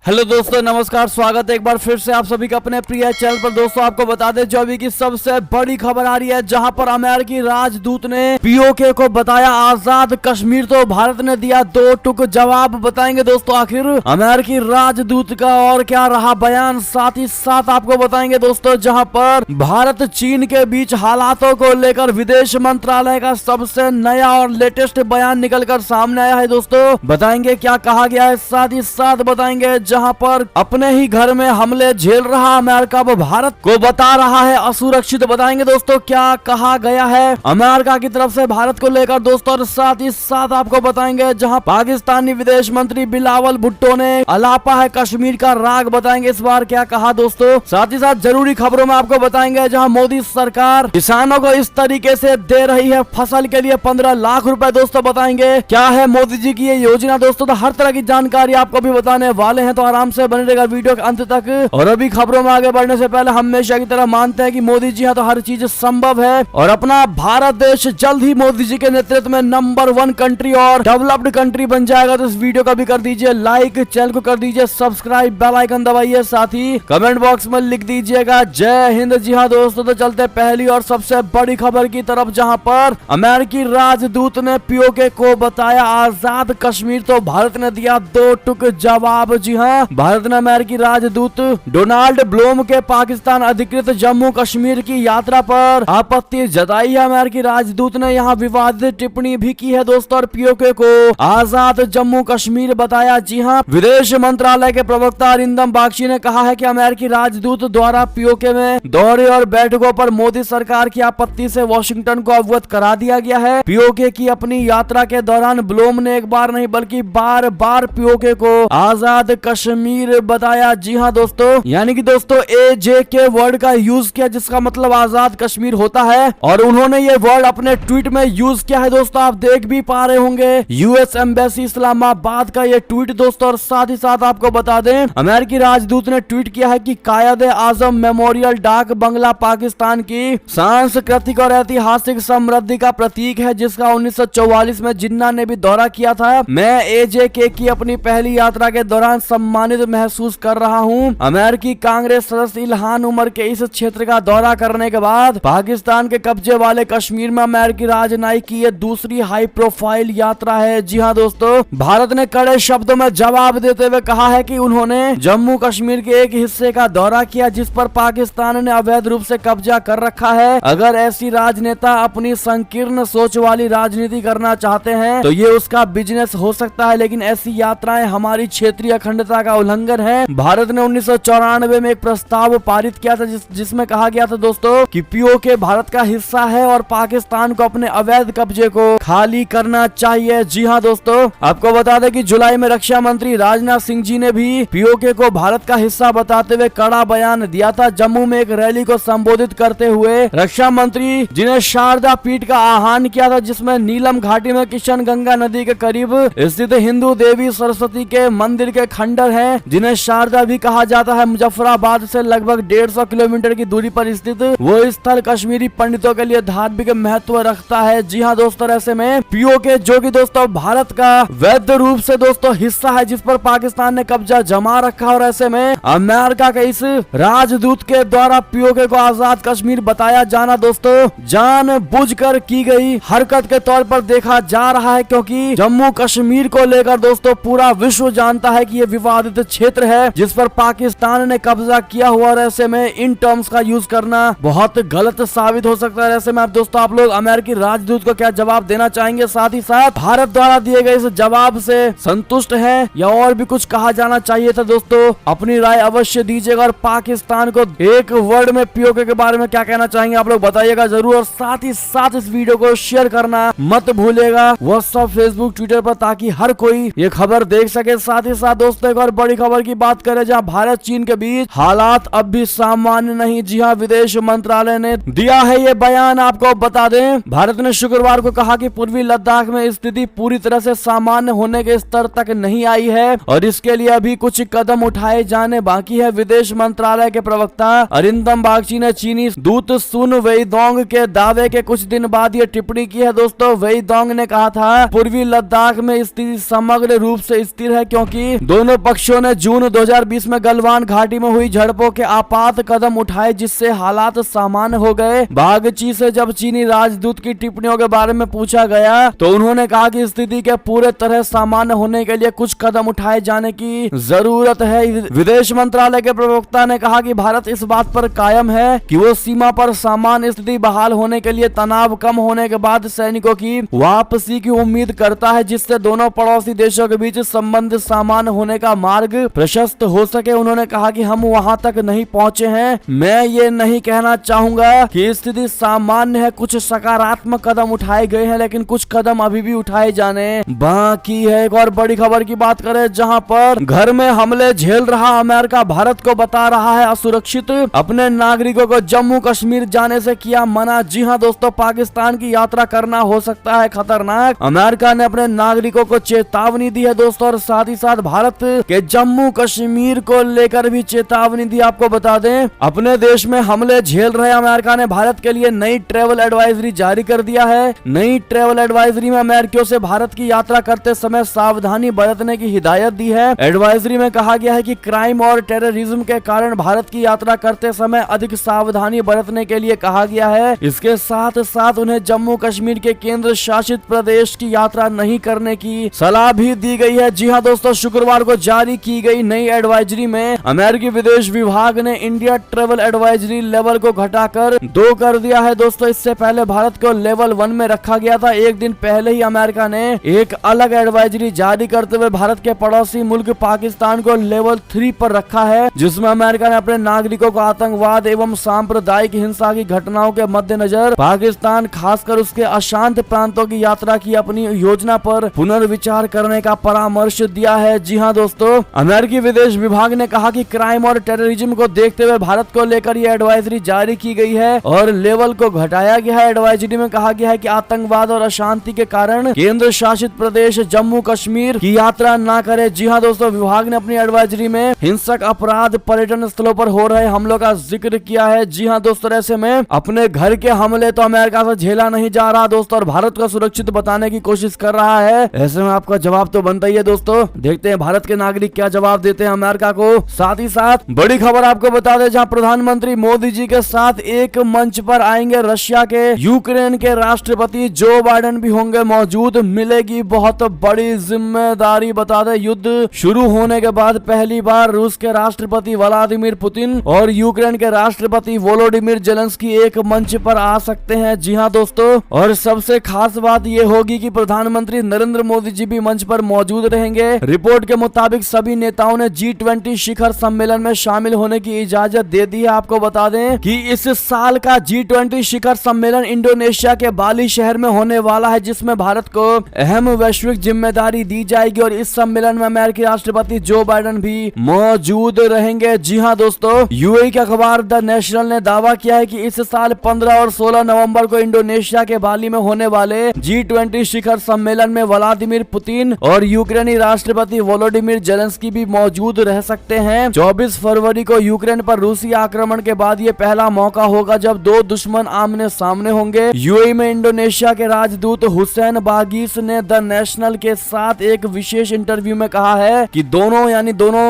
Hello दोस्तों, नमस्कार। स्वागत है एक बार फिर से आप सभी का अपने प्रिय चैनल पर। दोस्तों आपको बता दें जो अभी की सबसे बड़ी खबर आ रही है, जहां पर अमेरिकी राजदूत ने पीओके को बताया आजाद कश्मीर, तो भारत ने दिया दो टुक जवाब। बताएंगे दोस्तों आखिर अमेरिकी राजदूत का और क्या रहा बयान, साथ ही साथ आपको बताएंगे दोस्तों जहां पर भारत चीन के बीच हालातों को लेकर विदेश मंत्रालय का सबसे नया और लेटेस्ट बयान निकलकर सामने आया है। दोस्तों बताएंगे क्या कहा गया है, साथ ही साथ बताएंगे जहां पर अपने ही घर में हमले झेल रहा अमेरिका वो भारत को बता रहा है असुरक्षित। बताएंगे दोस्तों क्या कहा गया है अमेरिका की तरफ से भारत को लेकर दोस्तों, और साथ ही साथ आपको बताएंगे जहां पाकिस्तानी विदेश मंत्री बिलावल भुट्टो ने अलापा है कश्मीर का राग। बताएंगे इस बार क्या कहा दोस्तों। साथ ही साथ जरूरी खबरों में आपको बताएंगे जहां मोदी सरकार किसानों को इस तरीके से दे रही है फसल के लिए 15 लाख रुपए। दोस्तों बताएंगे क्या है मोदी जी की ये योजना दोस्तों, तो हर तरह की जानकारी आपको भी बताने वाले हैं, तो आराम से बने रहेगा वीडियो के अंत तक। और अभी खबरों में आगे बढ़ने से पहले हमेशा की तरह मानते हैं कि मोदी जी हैं तो हर चीज संभव है, और अपना भारत देश जल्द ही मोदी जी के नेतृत्व में नंबर 1 कंट्री और डेवलप्ड कंट्री बन जाएगा। तो इस वीडियो का भी कर दीजिए लाइक, चैनल को कर दीजिए सब्सक्राइब, बेल आइकन दबाइए, साथ ही कमेंट बॉक्स में लिख दीजिएगा जय हिंद। जी हाँ दोस्तों, तो चलते पहली और सबसे बड़ी खबर की तरफ, जहां पर अमेरिकी राजदूत ने पीओके को बताया आजाद कश्मीर, तो भारत ने दिया दो टुक जवाब। जी हाँ, भारत ने अमेरिकी राजदूत डोनाल्ड ब्लूम के पाकिस्तान अधिकृत जम्मू कश्मीर की यात्रा पर आपत्ति जताई है। अमेरिकी राजदूत ने यहाँ विवादित टिप्पणी भी की है दोस्तों, और पीओके को आजाद जम्मू कश्मीर बताया। जी हाँ, विदेश मंत्रालय के प्रवक्ता अरिंदम बागची ने कहा है कि अमेरिकी राजदूत द्वारा पीओके में दौरे और बैठकों पर मोदी सरकार की आपत्ति से वॉशिंगटन को अवगत करा दिया गया है। पीओके की अपनी यात्रा के दौरान ब्लूम ने एक बार नहीं बल्कि बार बार पीओके को आजाद कश्मीर बताया। जी हाँ दोस्तों, यानी कि दोस्तों एजे के वर्ड का यूज किया जिसका मतलब आजाद कश्मीर होता है, और उन्होंने ये वर्ड अपने ट्वीट में यूज किया है दोस्तों। आप देख भी पा रहे होंगे यूएस एम्बेसी इस्लामाबाद का ये ट्वीट दोस्तों। और साथ ही साथ आपको बता दें अमेरिकी राजदूत ने ट्वीट किया है कि कायदे आजम मेमोरियल डाक बंगला पाकिस्तान की सांस्कृतिक और ऐतिहासिक समृद्धि का प्रतीक है, जिसका 1944 में जिन्ना ने भी दौरा किया था। मैं एजेके की अपनी पहली यात्रा के दौरान सम्मानित महसूस कर रहा हूं। अमेरिकी कांग्रेस सदस्य इल्हान उमर के इस क्षेत्र का दौरा करने के बाद पाकिस्तान के कब्जे वाले कश्मीर में अमेरिकी राजनयिक की ये दूसरी हाई प्रोफाइल यात्रा है। जी हाँ दोस्तों, भारत ने कड़े शब्दों में जवाब देते हुए कहा है कि उन्होंने जम्मू कश्मीर के एक हिस्से का दौरा किया जिस पर पाकिस्तान ने अवैध रूप से कब्जा कर रखा है। अगर ऐसी राजनेता अपनी संकीर्ण सोच वाली राजनीति करना चाहते हैं तो ये उसका बिजनेस हो सकता है, लेकिन ऐसी यात्राएं हमारी क्षेत्रीय अखंडता का उल्लंघन है। भारत ने 1994 में एक प्रस्ताव पारित किया था जिसमें कहा गया था दोस्तों कि पीओके भारत का हिस्सा है और पाकिस्तान को अपने अवैध कब्जे को खाली करना चाहिए। जी हाँ दोस्तों, आपको बता दें कि जुलाई में रक्षा मंत्री राजनाथ सिंह जी ने भी पीओके को भारत का हिस्सा बताते हुए कड़ा बयान दिया था। जम्मू में एक रैली को संबोधित करते हुए रक्षा मंत्री जी ने शारदा पीठ का आह्वान किया था, जिसमें नीलम घाटी में किशन गंगा नदी के करीब स्थित हिंदू देवी सरस्वती के मंदिर के खंडर हैं, जिन्हें शारदा भी कहा जाता है। मुजफ्फराबाद से लगभग 150 किलोमीटर की दूरी पर स्थित वो स्थल कश्मीरी पंडितों के लिए धार्मिक महत्व रखता है। जी हाँ दोस्तों, ऐसे में पीओके जो कि दोस्तों भारत का वैध रूप से दोस्तों हिस्सा है जिस पर पाकिस्तान ने कब्जा जमा रखा, और ऐसे में अमेरिका के इस राजदूत के द्वारा पीओके को आजाद कश्मीर बताया जाना दोस्तों जानबूझकर की गई हरकत के तौर पर देखा जा रहा है, क्योंकि जम्मू कश्मीर को लेकर दोस्तों पूरा विश्व जानता है कि ये विवादित क्षेत्र है जिस पर पाकिस्तान ने कब्जा किया हुआ, और ऐसे में इन टर्म्स का यूज करना बहुत गलत साबित हो सकता है। ऐसे में आप दोस्तों आप लोग अमेरिकी राजदूत को क्या जवाब देना चाहेंगे, साथ ही साथ भारत द्वारा दिए गए इस जवाब से संतुष्ट है या और भी कुछ कहा जाना चाहिए था दोस्तों, अपनी राय अवश्य दीजिएगा। और पाकिस्तान को एक वर्ड में पीओके के बारे में क्या कहना चाहेंगे आप लोग बताइएगा जरूर, और साथ ही साथ इस वीडियो को शेयर करना मत भूलिएगा व्हाट्सएप, फेसबुक, ट्विटर पर, ताकि हर कोई ये खबर देख सके। साथ ही साथ दोस्तों एक और बड़ी खबर की बात करें जहां भारत चीन के बीच हालात अब भी सामान्य नहीं। जी हां, विदेश मंत्रालय ने दिया है ये बयान। आपको बता दें भारत ने शुक्रवार को कहा कि पूर्वी लद्दाख में स्थिति पूरी तरह से सामान्य होने के स्तर तक नहीं आई है और इसके लिए अभी कुछ कदम उठाए जाने बाकी है। विदेश मंत्रालय के प्रवक्ता अरिंदम बागची ने चीनी दूत सुन वेईदोंग के दावे के कुछ दिन बाद ये टिप्पणी की है दोस्तों। वेईदोंग ने कहा था पूर्वी लद्दाख में स्थिति समग्र रूप से स्थिर है क्योंकि दोनों पक्ष पक्षों ने जून 2020 में गलवान घाटी में हुई झड़पों के आपात कदम उठाए, जिससे हालात सामान्य हो गए। बागची से जब चीनी राजदूत की टिप्पणियों के बारे में पूछा गया तो उन्होंने कहा कि स्थिति के पूरे तरह सामान्य होने के लिए कुछ कदम उठाए जाने की जरूरत है। विदेश मंत्रालय के प्रवक्ता ने कहा कि भारत इस बात पर कायम है कि वो सीमा पर सामान्य स्थिति बहाल होने के लिए तनाव कम होने के बाद सैनिकों की वापसी की उम्मीद करता है, जिससे दोनों पड़ोसी देशों के बीच संबंध सामान्य होने का मार्ग प्रशस्त हो सके। उन्होंने कहा कि हम वहां तक नहीं पहुंचे हैं। मैं ये नहीं कहना चाहूंगा कि स्थिति सामान्य है। कुछ सकारात्मक कदम उठाए गए हैं, लेकिन कुछ कदम अभी भी उठाए जाने बाकी है। एक और बड़ी खबर की बात करें, जहां पर घर में हमले झेल रहा अमेरिका भारत को बता रहा है असुरक्षित। अपने नागरिकों को जम्मू कश्मीर जाने से किया मना। जी हां दोस्तों, पाकिस्तान की यात्रा करना हो सकता है खतरनाक। अमेरिका ने अपने नागरिकों को चेतावनी दी है दोस्तों, और साथ ही साथ भारत के जम्मू कश्मीर को लेकर भी चेतावनी दी। आपको बता दें, अपने देश में हमले झेल रहे अमेरिका ने भारत के लिए नई ट्रेवल एडवाइजरी जारी कर दिया है। नई ट्रेवल एडवाइजरी में अमेरिकियों से भारत की यात्रा करते समय सावधानी बरतने की हिदायत दी है। एडवाइजरी में कहा गया है कि क्राइम और टेररिज्म के कारण भारत की यात्रा करते समय अधिक सावधानी बरतने के लिए कहा गया है। इसके साथ साथ उन्हें जम्मू कश्मीर के केंद्र शासित प्रदेश की यात्रा नहीं करने की सलाह भी दी गई है। जी हां दोस्तों, शुक्रवार को जारी की गई नई एडवाइजरी में अमेरिकी विदेश विभाग ने इंडिया ट्रेवल एडवाइजरी लेवल को घटाकर 2 कर दिया है। दोस्तों, इससे पहले भारत को लेवल 1 में रखा गया था। एक दिन पहले ही अमेरिका ने एक अलग एडवाइजरी जारी करते हुए भारत के पड़ोसी मुल्क पाकिस्तान को लेवल 3 पर रखा है, जिसमें अमेरिका ने अपने नागरिकों को आतंकवाद एवं सांप्रदायिक हिंसा की घटनाओं के मद्देनजर पाकिस्तान, खासकर उसके अशांत प्रांतों की यात्रा की अपनी योजना पर पुनर्विचार करने का परामर्श दिया है। जी हां दोस्तों, अमेरिकी विदेश विभाग ने कहा कि क्राइम और टेररिज्म को देखते हुए भारत को लेकर यह एडवाइजरी जारी की गई है और लेवल को घटाया गया है। एडवाइजरी में कहा गया है कि आतंकवाद और अशांति के कारण केंद्र शासित प्रदेश जम्मू कश्मीर की यात्रा न करे। जी हां दोस्तों, विभाग ने अपनी एडवाइजरी में हिंसक अपराध, पर्यटन स्थलों पर हो रहे हमलों का जिक्र किया है। जी हां दोस्तों, ऐसे में अपने घर के हमले तो अमेरिका से झेला नहीं जा रहा दोस्तों, और भारत को सुरक्षित बताने की कोशिश कर रहा है। ऐसे में आपका जवाब तो बनता ही है दोस्तों। देखते हैं भारत के नागरिक क्या जवाब देते हैं अमेरिका को। साथ ही साथ बड़ी खबर आपको बता दें, जहां प्रधानमंत्री मोदी जी के साथ एक मंच पर आएंगे रशिया के यूक्रेन के राष्ट्रपति जो बाइडेन भी होंगे मौजूद। मिलेगी बहुत बड़ी जिम्मेदारी। बता दें, युद्ध शुरू होने के बाद पहली बार रूस के राष्ट्रपति व्लादिमीर पुतिन और यूक्रेन के राष्ट्रपति वोलोडिमीर जेलेंस्की एक मंच पर आ सकते हैं। जी हां दोस्तों, और सबसे खास बात यह होगी कि प्रधानमंत्री नरेंद्र मोदी जी भी मंच पर मौजूद रहेंगे। रिपोर्ट के मुताबिक सभी नेताओं ने G20 शिखर सम्मेलन में शामिल होने की इजाजत दे दी है। आपको बता दें कि इस साल का G20 शिखर सम्मेलन इंडोनेशिया के बाली शहर में होने वाला है, जिसमें भारत को अहम वैश्विक जिम्मेदारी दी जाएगी और इस सम्मेलन में अमेरिकी राष्ट्रपति जो बाइडेन भी मौजूद रहेंगे। जी हां दोस्तों, यूएई के अखबार द नेशनल ने दावा किया है कि इस साल 15 और 16 नवंबर को इंडोनेशिया के बाली में होने वाले G20 शिखर सम्मेलन में व्लादिमीर पुतिन और यूक्रेनी राष्ट्रपति वोलोडिमीर जेलेंस्की भी मौजूद रह सकते हैं। 24 फरवरी को यूक्रेन पर रूसी आक्रमण के बाद ये पहला मौका होगा जब दो दुश्मन आमने सामने होंगे। यूएई में इंडोनेशिया के राजदूत हुसैन बागीस ने द नेशनल के साथ एक विशेष इंटरव्यू में कहा है कि दोनों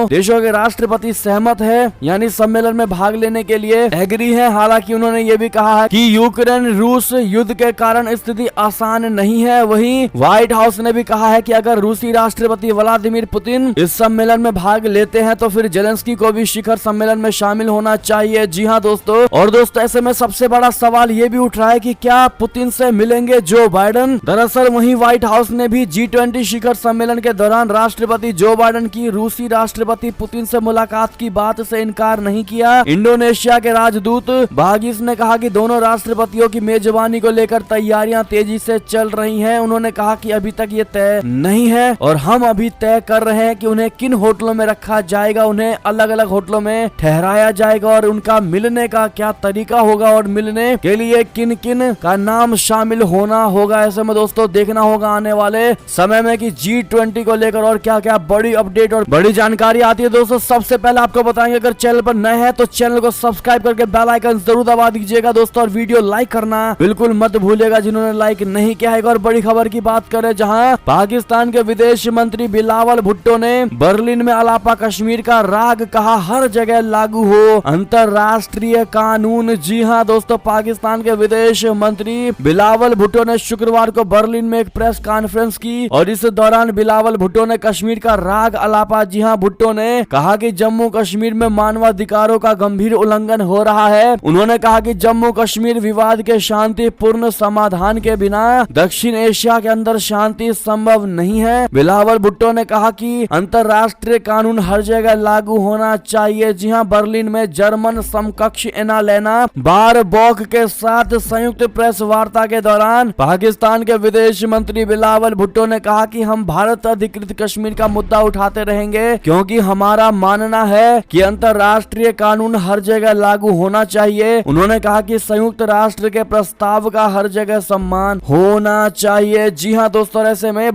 देशों के राष्ट्रपति सहमत है, यानी सम्मेलन में भाग लेने के लिए एग्री है। हालांकि उन्होंने ये भी कहा है कि यूक्रेन रूस युद्ध के कारण स्थिति आसान नहीं है। वहीं व्हाइट हाउस ने भी कहा है कि अगर रूसी राष्ट्रपति व्लादिमीर पुतिन इस सम्मेलन में भाग लेते हैं तो फिर जेलेंस्की को भी शिखर सम्मेलन में शामिल होना चाहिए। जी हां दोस्तों, और दोस्तों ऐसे में सबसे बड़ा सवाल ये भी उठ रहा है कि क्या पुतिन से मिलेंगे जो बाइडेन। दरअसल वहीं व्हाइट हाउस ने भी G20 शिखर सम्मेलन के दौरान राष्ट्रपति जो बाइडेन की रूसी राष्ट्रपति पुतिन से मुलाकात की बात से इनकार नहीं किया। इंडोनेशिया के राजदूत बागीस ने कहा कि दोनों राष्ट्रपतियों की मेजबानी को लेकर तैयारियां तेजी से चल रही हैं। उन्होंने कहा कि अभी तक ये तय नहीं है और हम अभी तय कर रहे हैं कि उन्हें किन होटलों में रखा जाएगा, उन्हें अलग अलग होटलों में ठहराया जाएगा और उनका मिलने का क्या तरीका होगा और मिलने के लिए किन किन का नाम शामिल होना होगा। ऐसे में दोस्तों देखना होगा आने वाले समय में कि G20 को लेकर और क्या क्या बड़ी अपडेट और बड़ी जानकारी आती है। दोस्तों सबसे पहले आपको बताएंगे, अगर चैनल पर नए हैं तो चैनल को सब्सक्राइब करके बेल आइकन जरूर दबा दीजिएगा दोस्तों, और वीडियो लाइक करना बिल्कुल मत भूलिएगा जिन्होंने लाइक नहीं किया है। और बड़ी खबर की बात करें, जहां पाकिस्तान के विदेश मंत्री बिलावल भुट्टो ने बर्लिन में अलापा कश्मीर का राग, कहा हर जगह लागू हो अंतरराष्ट्रीय कानून। जी हाँ दोस्तों, पाकिस्तान के विदेश मंत्री बिलावल भुट्टो ने शुक्रवार को बर्लिन में एक प्रेस कॉन्फ्रेंस की और इस दौरान बिलावल भुट्टो ने कश्मीर का राग अलापा। जी हाँ, भुट्टो ने कहा कि जम्मू कश्मीर में मानवाधिकारों का गंभीर उल्लंघन हो रहा है। उन्होंने कहा कि जम्मू कश्मीर विवाद के शांतिपूर्ण समाधान के बिना दक्षिण एशिया के अंदर शांति संभव नहीं है। बिलावल भुट्टो ने कहा कि अंतरराष्ट्रीय कानून हर जगह लागू होना चाहिए। जी हाँ, बर्लिन में जर्मन समकक्ष एना लेना बारबॉक के साथ संयुक्त प्रेस वार्ता के दौरान पाकिस्तान के विदेश मंत्री बिलावल भुट्टो ने कहा कि हम भारत अधिकृत कश्मीर का मुद्दा उठाते रहेंगे क्योंकि हमारा मानना है कि अंतरराष्ट्रीय कानून हर जगह लागू होना चाहिए। उन्होंने कहा कि संयुक्त राष्ट्र के प्रस्ताव का हर जगह सम्मान होना चाहिए। जी हाँ दोस्तों, ऐसे में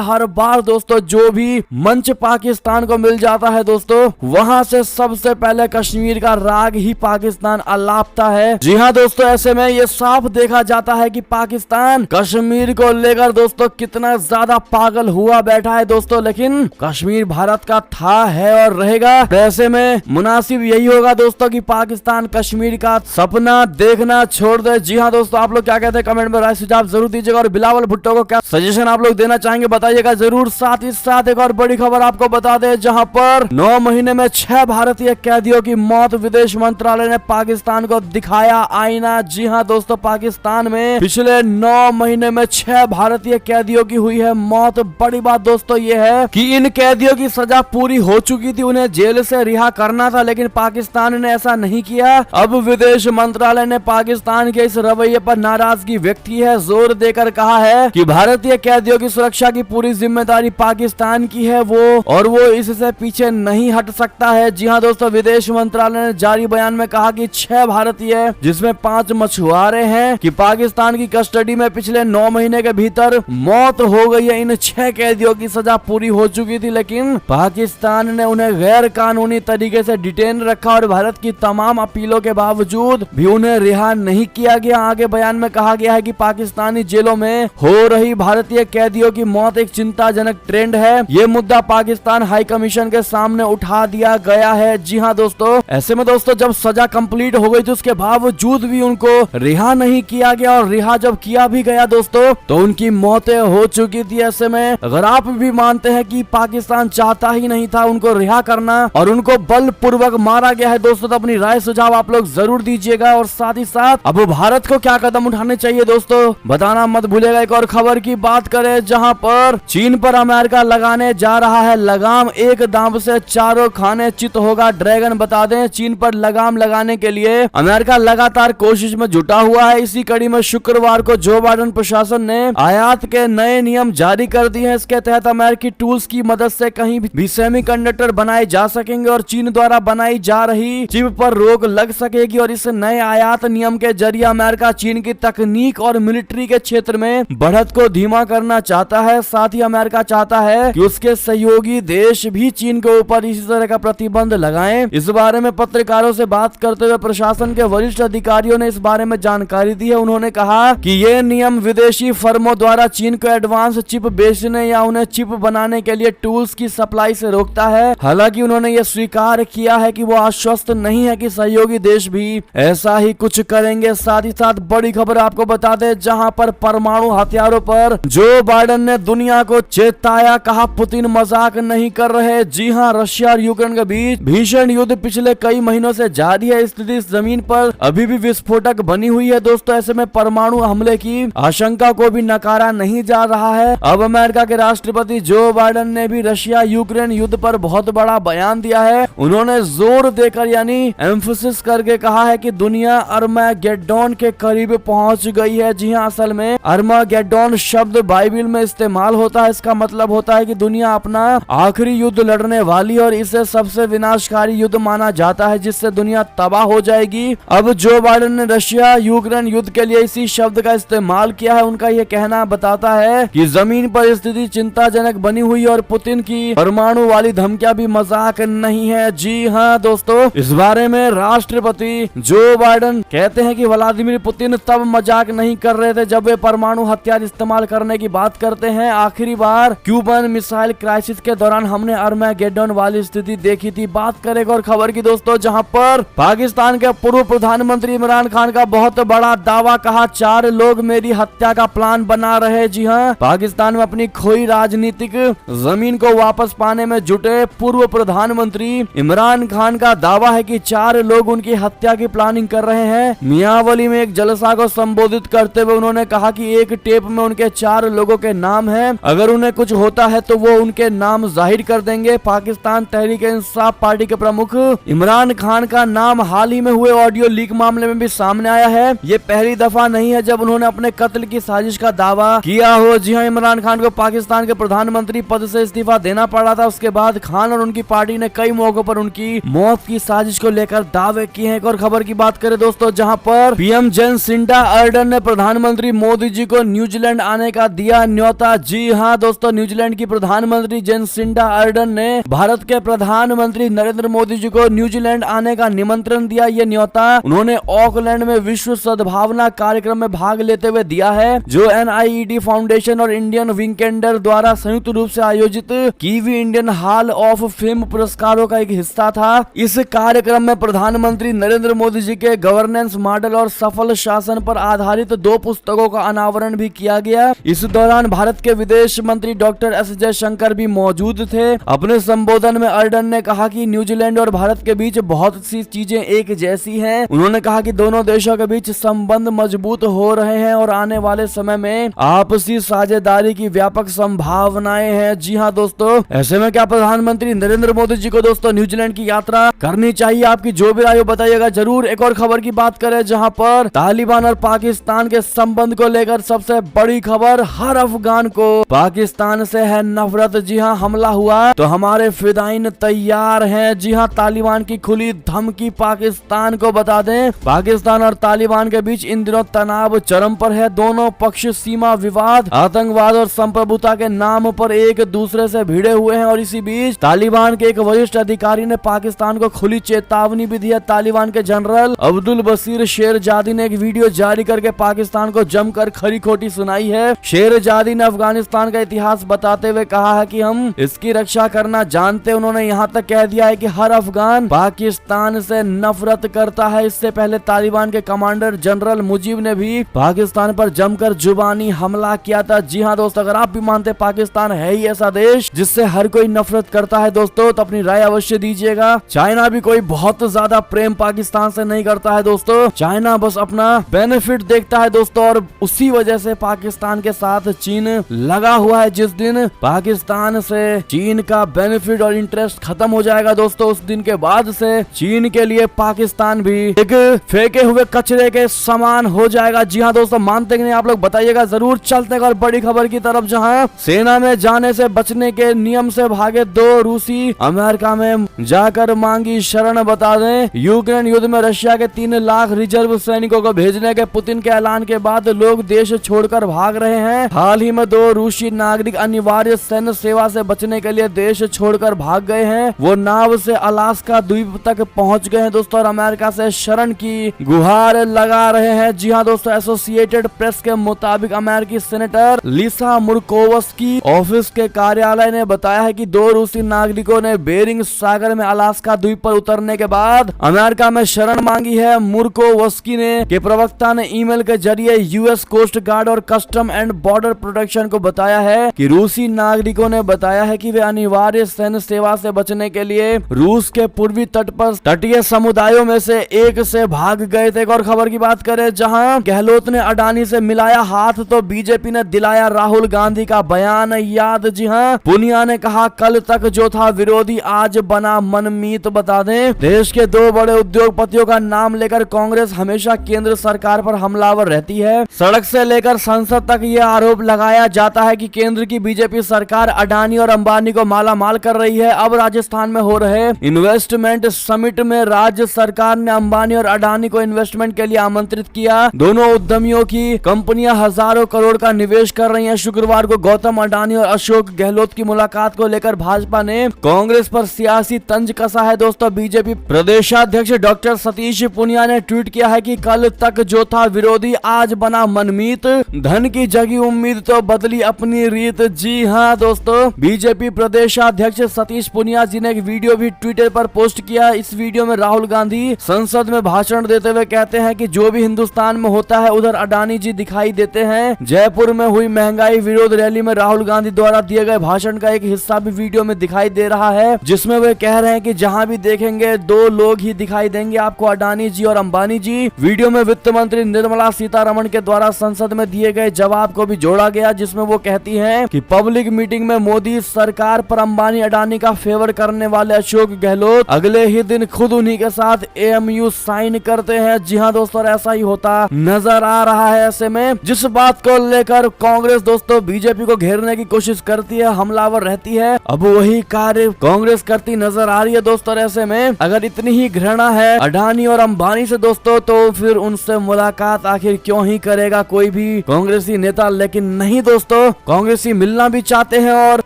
हर बार दोस्तों जो भी मंच पाकिस्तान को मिल जाता है दोस्तों, वहां से सबसे पहले कश्मीर का राग ही पाकिस्तान अलापता है। जी हाँ दोस्तों, ऐसे में ये साफ देखा जाता है कि पाकिस्तान कश्मीर को लेकर दोस्तों कितना ज्यादा पागल हुआ बैठा है दोस्तों, लेकिन कश्मीर भारत का था, है और रहेगा। ऐसे में मुनासिब यही होगा दोस्तों कि पाकिस्तान कश्मीर का सपना देखना छोड़ दे। जी हाँ दोस्तों, आप लोग क्या कहते हैं कमेंट में राय सुझाव जरूर दीजिएगा और बिलावल भुट्टो को क्या सजेशन आप लोग देना चाहेंगे बताइएगा जरूर। साथ ही साथ एक और बड़ी खबर आपको बता दें, जहां पर 9 महीने में 6 भारतीय कैदियों की मौत, विदेश मंत्रालय ने पाकिस्तान को दिखाया आईना। जी हाँ दोस्तों, पाकिस्तान में पिछले 9 महीने में 6 भारतीय कैदियों की हुई है मौत। बड़ी बात दोस्तों ये है कि इन कैदियों की सजा पूरी हो चुकी थी, उन्हें जेल से रिहा करना था, लेकिन पाकिस्तान ने ऐसा नहीं किया। अब विदेश मंत्रालय ने पाकिस्तान के इस रवैये पर नाराजगी व्यक्त की है, जोर देकर कहा है कि भारतीय कैदियों की सुरक्षा की पूरी जिम्मेदारी पाकिस्तान की है वो इससे पीछे नहीं हट सकता है। जी हाँ दोस्तों, विदेश मंत्रालय ने जारी बयान में कहा कि 6 भारतीय जिसमें 5 मछुआरे हैं कि पाकिस्तान की कस्टडी में पिछले 9 महीने के भीतर मौत हो गई है। इन 6 कैदियों की सजा पूरी हो चुकी थी, लेकिन पाकिस्तान ने उन्हें गैर कानूनी तरीके से डिटेन रखा और भारत की तमाम अपीलों के बावजूद भी उन्हें रिहा नहीं किया गया। आगे बयान में कहा गया है कि पाकिस्तानी जेलों में हो रही भारतीय कैदियों की मौत एक चिंताजनक ट्रेंड है। ये मुद्दा पाकिस्तान हाई कमीशन के सामने उठा दिया गया है। जी हाँ दोस्तों, ऐसे में दोस्तों जब सजा कंप्लीट हो गई थी उसके बावजूद भी उनको रिहा नहीं किया गया और रिहा जब किया भी गया दोस्तों तो उनकी मौतें हो चुकी थी। ऐसे में अगर आप भी मानते हैं कि पाकिस्तान चाहता ही नहीं था उनको रिहा करना और उनको बलपूर्वक मारा गया है दोस्तों, तो अपनी राय सुझाव आप लोग जरूर दीजिएगा। और साथ ही साथ अब भारत को क्या कदम उठाने चाहिए दोस्तों बताना मत भूलिएगा। एक और खबर की बात करें, जहां पर चीन पर अमेरिका लगाने जा रहा है लगाम, एक दांव से चारों खाने चित होगा ड्रैगन। बता दें, चीन पर लगाम लगाने के लिए अमेरिका लगातार कोशिश में जुटा हुआ है। इसी कड़ी में शुक्रवार को जो बाइडेन प्रशासन ने आयात के नए नियम जारी कर दिए हैं। इसके तहत अमेरिकी टूल्स की मदद से कहीं भी सेमीकंडक्टर बनाए जा सकेंगे और चीन द्वारा बनाई जा रही चिप पर रोक लग सकेगी। और इस नए आयात नियम के जरिए अमेरिका चीन की तकनीक और मिलिट्री के क्षेत्र में बढ़त को धीमा करना चाहता है। साथ ही अमेरिका चाहता है कि उसके सहयोगी देश भी चीन के ऊपर इसी तरह का प्रतिबंध लगाएं। इस बारे में पत्रकारों से बात करते हुए प्रशासन के वरिष्ठ अधिकारियों ने इस बारे में जानकारी दी है। उन्होंने कहा कि ये नियम विदेशी फर्मों द्वारा चीन को एडवांस चिप बेचने या उन्हें चिप बनाने के लिए टूल्स की सप्लाई से रोकता है। हालांकि उन्होंने ये स्वीकार किया है कि वो आश्वस्त नहीं है कि सहयोगी देश भी ऐसा ही कुछ करेंगे। साथ ही साथ बड़ी खबर आपको बता दें, जहां पर परमाणु हथियारों पर जो बाइडेन ने दुनिया को चेताया, कहा पुतिन मजाक नहीं कर रहे। जी हां, रशिया और यूक्रेन के बीच भीषण युद्ध पिछले कई महीनों से जारी है। स्थिति जमीन पर अभी भी विस्फोटक बनी हुई है दोस्तों। ऐसे में परमाणु हमले की आशंका को भी नकारा नहीं जा रहा है। अब अमेरिका के राष्ट्रपति जो बाइडेन ने भी रशिया यूक्रेन युद्ध पर बहुत बड़ा बयान दिया है। उन्होंने जोर देकर यानी एम्फसिस करके कहा है कि दुनिया अर्मागेड्डोन के करीब पहुंच गई है। जी हां, असल में अर्मागेड्डोन शब्द बाइबल में इस्तेमाल होता है। इसका मतलब होता है कि दुनिया अपना आखिरी युद्ध लड़ने वाली और इसे सबसे विनाशकारी युद्ध माना जाता है जिससे दुनिया तबाह हो जाएगी। अब जो बाइडेन ने रशिया यूक्रेन युद्ध के लिए इसी शब्द का इस्तेमाल किया है। उनका ये कहना बताता है कि जमीन पर स्थिति चिंताजनक बनी हुई और पुतिन की परमाणु वाली धमकियां भी मजाक नहीं है। जी हाँ दोस्तों, इस बारे में राष्ट्रपति जो बाइडेन कहते हैं कि व्लादिमीर पुतिन तब मजाक नहीं कर रहे थे जब वे परमाणु हथियार इस्तेमाल करने की बात करते हैं। आखिरी बार क्यूबन मिसाइल क्राइसिस के दौरान हमने अर्मागेडोन वाली स्थिति देखी थी। बात करें एक और खबर की दोस्तों, जहां पर पाकिस्तान के पूर्व प्रधानमंत्री इमरान खान का बहुत बड़ा दावा, कहा 4 लोग मेरी हत्या का प्लान बना रहे। जी हां, पाकिस्तान में अपनी खोई राजनीतिक जमीन को वापस पाने में जुटे पूर्व प्रधानमंत्री इमरान खान का दावा है कि 4 लोग उनकी हत्या की प्लानिंग कर रहे हैं। मियांवली में एक जलसा को संबोधित करते हुए उन्होंने कहा कि एक टेप में उनके 4 लोगों के नाम हैं, अगर उन्हें कुछ होता है तो वो उनके नाम जाहिर कर देंगे। पाकिस्तान तहरीक इंसाफ पार्टी के प्रमुख इमरान खान का नाम हाल ही में हुए ऑडियो लीक मामले में भी सामने आया है। ये पहली दफा नहीं है जब उन्होंने अपने कत्ल की साजिश का दावा किया हो। जी हां, इमरान खान को पाकिस्तान के प्रधानमंत्री पद से इस्तीफा देना पड़ा था। उसके बाद खान और उनकी पार्टी ने कई मौकों पर उनकी मौत की साजिश को लेकर दावे किए हैं। एक और खबर की बात करें दोस्तों, जहां पर पीएम जेसिंडा अर्डन ने प्रधानमंत्री मोदी जी को न्यूजीलैंड आने का दिया न्योता। जी हां दोस्तों, न्यूजीलैंड की प्रधानमंत्री जेसिंडा अर्डन ने भारत के प्रधानमंत्री नरेंद्र मोदी जी को न्यूजीलैंड आने का निमंत्रण दिया। ये न्योता उन्होंने ऑकलैंड में विश्व सद्भावना कार्यक्रम में भाग लेते हुए दिया है, जो NIET फाउंडेशन और इंडियन विंकेंडर द्वारा संयुक्त रूप से आयोजित kiwi Indian hall of fame पुरस्कारों का एक हिस्सा था। इस कार्यक्रम में प्रधानमंत्री नरेंद्र मोदी जी के गवर्नेंस मॉडल और सफल शासन पर आधारित 2 पुस्तकों का अनावरण भी किया गया। इस दौरान भारत के विदेश मंत्री डॉक्टर S जयशंकर भी मौजूद थे। अपने संबोधन में अर्डन ने कहा कि न्यूजीलैंड और भारत के बीच बहुत सी चीजें एक जैसी हैं। उन्होंने कहा कि दोनों देशों के बीच संबंध मजबूत हो रहे हैं और आने वाले समय में आपसी साझेदारी की व्यापक संभावनाएं हैं। जी हां दोस्तों, ऐसे में क्या प्रधानमंत्री नरेंद्र मोदी जी को दोस्तों न्यूजीलैंड की यात्रा करनी चाहिए? आपकी जो भी राय हो बताइएगा जरूर। एक और खबर की बात करें, जहां पर तालिबान और पाकिस्तान के संबंध को लेकर सबसे बड़ी खबर, हर अफगान को पाकिस्तान से है नफरत। जी हां, हमला हुआ तो हमारे फिदाइन तैयार हैं। जी हां, तालिबान की खुली धमकी पाकिस्तान को। बता दें, पाकिस्तान और तालिबान के बीच इन दिनों तनाव चरम पर है। दोनों पक्ष सीमा विवाद, आतंकवाद और संप्रभुता के नाम पर एक दूसरे से भिड़े हुए हैं और इसी बीच तालिबान के एक वरिष्ठ अधिकारी ने पाकिस्तान को खुली चेतावनी भी दी है। तालिबान के जनरल अब्दुल बशीर शेरजादी ने एक वीडियो जारी करके पाकिस्तान को जमकर खरी खोटी सुनाई है। शेरजादी ने अफगानिस्तान का इतिहास बताते हुए कहा है कि हम इसकी रक्षा करना जानते हैं। उन्होंने यहाँ तक कह दिया है कि हर अफगान पाकिस्तान से नफरत करता है। इससे पहले तालिबान के कमांडर जनरल मुजीब ने भी पाकिस्तान पर जमकर जुबानी हमला किया था। जी हाँ दोस्तों, अगर आप भी मानते पाकिस्तान है ही ऐसा देश जिससे हर कोई नफरत करता है दोस्तों, तो अपनी राय अवश्य दीजिएगा। चाइना भी कोई बहुत ज्यादा प्रेम पाकिस्तान से नहीं करता है दोस्तों। चाइना बस अपना बेनिफिट देखता है दोस्तों, और उसी वजह से पाकिस्तान के साथ चीन लगा हुआ है। जिस दिन पाकिस्तान से चीन का बेनिफिट और इंटरेस्ट खत्म हो जाएगा दोस्तों, उस दिन के बाद से चीन के लिए पाकिस्तान भी एक फेंके हुए कचरे के समान हो जाएगा। जी हाँ दोस्तों, मानते कि नहीं आप लोग बताइएगा जरूर। चलते हैं और बड़ी खबर की तरफ, जहां सेना में जाने से बचने के नियम से भागे 2 रूसी अमेरिका में जाकर मांगी शरण। बता दें, यूक्रेन युद्ध में रशिया के 3 लाख रिजर्व सैनिकों को भेजने के पुतिन के ऐलान के बाद लोग देश छोड़कर भाग रहे हैं। हाल ही में 2 रूसी नागरिक अनिवार्य सैन्य सेवा से बचने के लिए देश छोड़कर भाग गए हैं। वो नाव से अलास्का द्वीप तक पहुंच गए हैं दोस्तों, और अमेरिका से शरण की गुहार लगा रहे हैं। जी हाँ दोस्तों, एसोसिएटेड प्रेस के मुताबिक अमेरिकी सेनेटर लिसा मुर्कोवस्की ऑफिस के कार्यालय ने बताया है कि 2 रूसी नागरिकों ने बेरिंग सागर में अलास्का द्वीप पर उतरने के बाद अमेरिका में शरण मांगी है। मुर्कोवस्की ने के प्रवक्ता ने ईमेल के जरिए यूएस कोस्ट गार्ड और कस्टम एंड बॉर्डर प्रोटेक्शन को बताया है कि रूसी नागरिकों ने बताया है कि वे अनिवार्य सैन्य सेवा से बचने के लिए रूस के पूर्वी तट पर तटीय समुदायों में से एक से भाग गए थे। एक और खबर की बात करें, जहां गहलोत ने अडानी से मिलाया हाथ तो बीजेपी ने दिलाया राहुल गांधी का बयान याद। जी हां, पुनिया ने कहा कल तक जो था विरोधी आज बना मनमीत। बता दें, देश के 2 बड़े उद्योगपतियों का नाम लेकर कांग्रेस हमेशा केंद्र सरकार पर हमलावर रहती है। सड़क से लेकर संसद तक ये आरोप लगाया जाता है कि केंद्र की बीजेपी सरकार अडानी और अंबानी को माला माल कर रही है। अब राजस्थान में हो रहे इन्वेस्टमेंट समिट में राज्य सरकार ने अंबानी और अडानी को इन्वेस्टमेंट के लिए आमंत्रित किया। दोनों उद्यमियों की कंपनियां हजारों करोड़ का निवेश कर रही हैं। शुक्रवार को गौतम अडानी और अशोक गहलोत की मुलाकात को लेकर भाजपा ने कांग्रेस पर सियासी तंज कसा है दोस्तों। बीजेपी प्रदेशाध्यक्ष डॉक्टर सतीश पुनिया ने ट्वीट किया है कि कल तक जो था विरोधी आज बना मनमीत, धन की जगी उम्मीद तो बदली अपनी रीत। जी हाँ दोस्तों, दोस्तों बीजेपी प्रदेशाध्यक्ष सतीश पुनिया जी ने एक वीडियो भी ट्विटर पर पोस्ट किया। इस वीडियो में राहुल गांधी संसद में भाषण देते हुए कहते हैं कि जो भी हिंदुस्तान में होता है उधर अडानी जी दिखाई देते हैं। जयपुर में हुई महंगाई विरोध रैली में राहुल गांधी द्वारा दिए गए भाषण का एक हिस्सा भी वीडियो में दिखाई दे रहा है, जिसमें वे कह रहे हैं कि जहां भी देखेंगे दो लोग ही दिखाई देंगे आपको, अडानी जी और अंबानी जी। वीडियो में वित्त मंत्री निर्मला सीतारमण के द्वारा संसद में दिए गए जवाब को भी जोड़ा गया, जिसमें वो कहती हैं कि पब्लिक मीटिंग में मोदी सरकार पर अंबानी अडानी का फेवर करने वाले अशोक गहलोत अगले ही दिन खुद उन्हीं के साथ एमयू साइन करते हैं। जी हाँ दोस्तों, ऐसा ही होता नजर आ रहा है। ऐसे में जिस बात को लेकर कांग्रेस दोस्तों बीजेपी को घेरने की कोशिश करती है, हमलावर रहती है, अब वही कार्य कांग्रेस करती नजर आ रही है दोस्तों। ऐसे में अगर इतनी ही घृणा है अडानी और अंबानी से दोस्तों, तो फिर उनसे मुलाकात आखिर क्यों ही करेगा कोई भी कांग्रेसी नेता। लेकिन नहीं दोस्तों, कांग्रेसी मिलना भी चाहते हैं और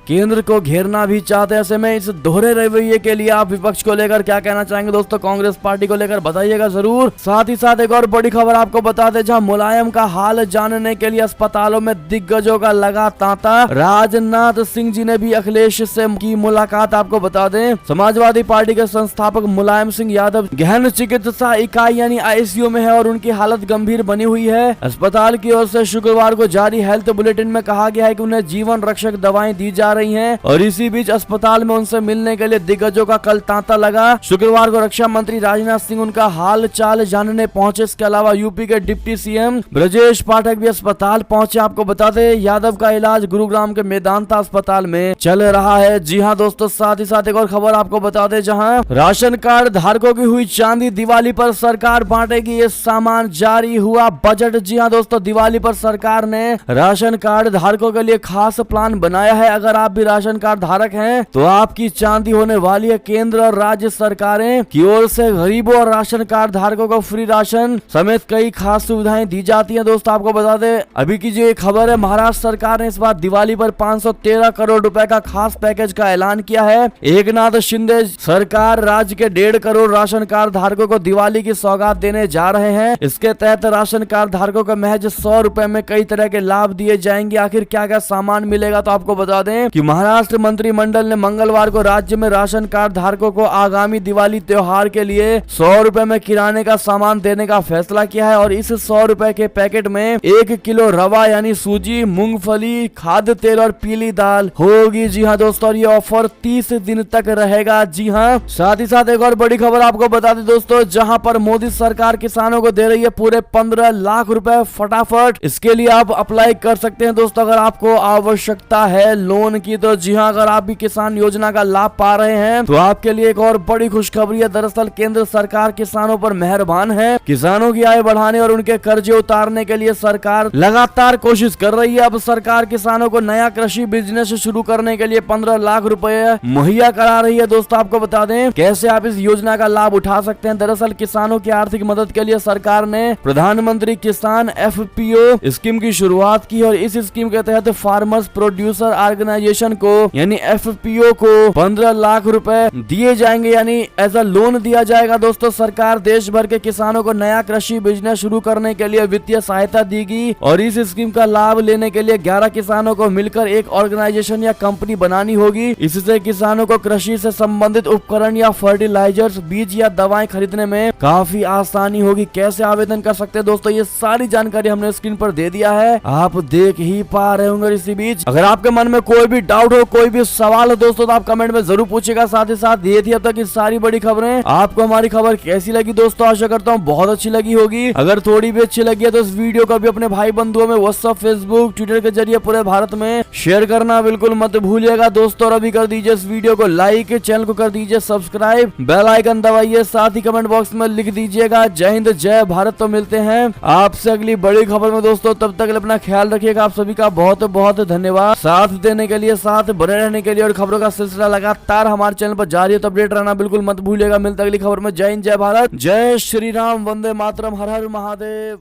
केंद्र को घेरना भी चाहते हैं। ऐसे में इस दोहरे रवैये के लिए आप विपक्ष को लेकर क्या कहना चाहेंगे दोस्तों, कांग्रेस पार्टी को लेकर बताइएगा जरूर। साथ ही साथ एक और बड़ी खबर आपको बता दें, जहां मुलायम का हाल जानने के लिए अस्पतालों में दिग्गजों का लगा तांता। राजनाथ सिंह जी ने भी अखिलेश से की मुलाकात। आपको बता दें समाजवादी पार्टी के संस्थापक मुलायम सिंह यादव गहन चिकित्सा इकाई यानी आईसीयू में है और उनकी हालत गंभीर बनी हुई है। अस्पताल की ओर से शुक्रवार को जारी हेल्थ बुलेटिन में कहा गया है कि उन्हें जीवन रक्षक दवाएं दी जा रही हैं और इसी बीच अस्पताल में उनसे मिलने के लिए दिग्गजों का कल तांता लगा। शुक्रवार को रक्षा मंत्री राजनाथ सिंह उनका हाल चाल जानने पहुंचे। इसके अलावा यूपी के डिप्टी सीएम ब्रजेश पाठक भी अस्पताल पहुंचे। आपको बता दें यादव का इलाज गुरुग्राम के मेदांता अस्पताल में चल रहा है। जी हाँ दोस्तों, साथ ही साथ एक और खबर आपको बता दें, जहां राशन कार्ड धारकों की हुई चांदी, दिवाली पर सरकार बांटेगी ये सामान, जारी हुआ बजट। जी हाँ दोस्तों, दिवाली पर सरकार ने राशन कार्ड धारकों के लिए खास प्लान बनाया है। अगर आप भी राशन कार्ड धारक हैं तो आपकी चांदी होने वाली है। केंद्र और राज्य सरकारें की ओर से गरीबों और राशन कार्ड धारकों को फ्री राशन समेत कई खास सुविधाएं दी जाती हैं। दोस्तों आपको बता दें अभी की जो खबर है, महाराष्ट्र सरकार ने इस बार दिवाली पर 513 करोड़ रुपए का खास पैकेज का ऐलान किया है। एकनाथ शिंदे सरकार राज्य के 1.5 करोड़ राशन कार्ड धारकों को दिवाली की सौगात देने जा रहे हैं। इसके तहत राशन कार्ड धारकों को महज 100 रुपए में कई तरह के लाभ दिए जाएंगे। आखिर क्या क्या सामान मिलेगा, तो आपको बता दें कि महाराष्ट्र मंत्रिमंडल ने मंगलवार को राज्य में राशन कार्ड धारकों को आगामी दिवाली त्योहार के लिए 100 रुपए में किराने का सामान देने का फैसला किया है और इस 100 रुपए के पैकेट में 1 किलो रवा यानी सूजी, मूंगफली, खाद्य तेल और पीली दाल होगी। जी हाँ दोस्तों, और ये ऑफर 30 दिन तक रहेगा। जी हाँ, साथ ही साथ एक और बड़ी खबर आपको बता दें दोस्तों, जहां पर मोदी सरकार किसानों को दे रही है पूरे 15 लाख रुपए फटाफट। इसके लिए आप अप्लाई कर सकते हैं दोस्तों अगर आपको आवश्यकता है लोन की। तो जी हाँ, अगर आप भी किसान योजना का लाभ पा रहे हैं तो आपके लिए एक और बड़ी खुशखबरी है। दरअसल केंद्र सरकार किसानों पर मेहरबान है। किसानों की आय बढ़ाने और उनके कर्जे उतारने के लिए सरकार लगातार कोशिश कर रही है। अब सरकार किसानों को नया कृषि बिजनेस शुरू करने के लिए 15 लाख रुपए मुहैया करा रही है। दोस्तों आपको बता दें कैसे आप इस योजना का लाभ उठा सकते हैं। दरअसल किसानों की आर्थिक मदद के लिए सरकार ने प्रधानमंत्री किसान FPO स्कीम की शुरुआत की और इस स्कीम के तहत फार्मर्स प्रोड्यूसर ऑर्गेनाइजेशन को यानी FPO को 15 लाख रुपए दिए जाएंगे, यानी एज अ लोन दिया जाएगा। दोस्तों सरकार देश भर के किसानों को नया कृषि बिजनेस शुरू करने के लिए वित्तीय सहायता देगी और इस स्कीम का लाभ लेने के लिए 11 किसानों को मिलकर एक ऑर्गेनाइजेशन या कंपनी बनानी होगी। इससे किसानों को कृषि से संबंधित उपकरण या फर्टिलाइजर्स, बीज या दवाएं खरीदने में काफी आसानी होगी। कैसे आवेदन कर सकते हैं दोस्तों, ये सारी जानकारी हमने स्क्रीन पर दे दिया है, आप देख ही पा रहे होंगे। इसी बीच अगर आपके मन में कोई भी डाउट हो, कोई भी सवाल हो दोस्तों, तो आप कमेंट में जरूर पूछेगा। साथ ही साथ ये थी अब तक की सारी बड़ी खबरें। आपको हमारी खबर कैसी लगी दोस्तों, आशा करता हूँ बहुत अच्छी लगी होगी। अगर थोड़ी भी अच्छी लगी है तो इस वीडियो को भी अपने भाई बंधुओं में व्हाट्सएप, फेसबुक, ट्विटर के जरिए पूरे भारत में शेयर करना बिल्कुल मत भूलिएगा दोस्तों। और अभी कर दीजिए इस वीडियो को लाइक, चैनल को कर दीजिए सब्सक्राइब, बेल आइकन दबाइए, साथ ही कमेंट बॉक्स में लिख दीजिएगा जय हिंद जय भारत। तो मिलते हैं आपसे अगली बड़ी खबर में दोस्तों, तब तक अपना ख्याल रखिएगा। आप सभी का बहुत बहुत धन्यवाद साथ देने के लिए, साथ बने रहने के लिए, और खबरों का सिलसिला लगातार हमारे चैनल पर जारी है तो अपडेट रहना बिल्कुल मत भूलिएगा। मिलते अगली खबर में। जय हिंद जय भारत, जय श्री राम, वंदे मातरम, हर हर महादेव।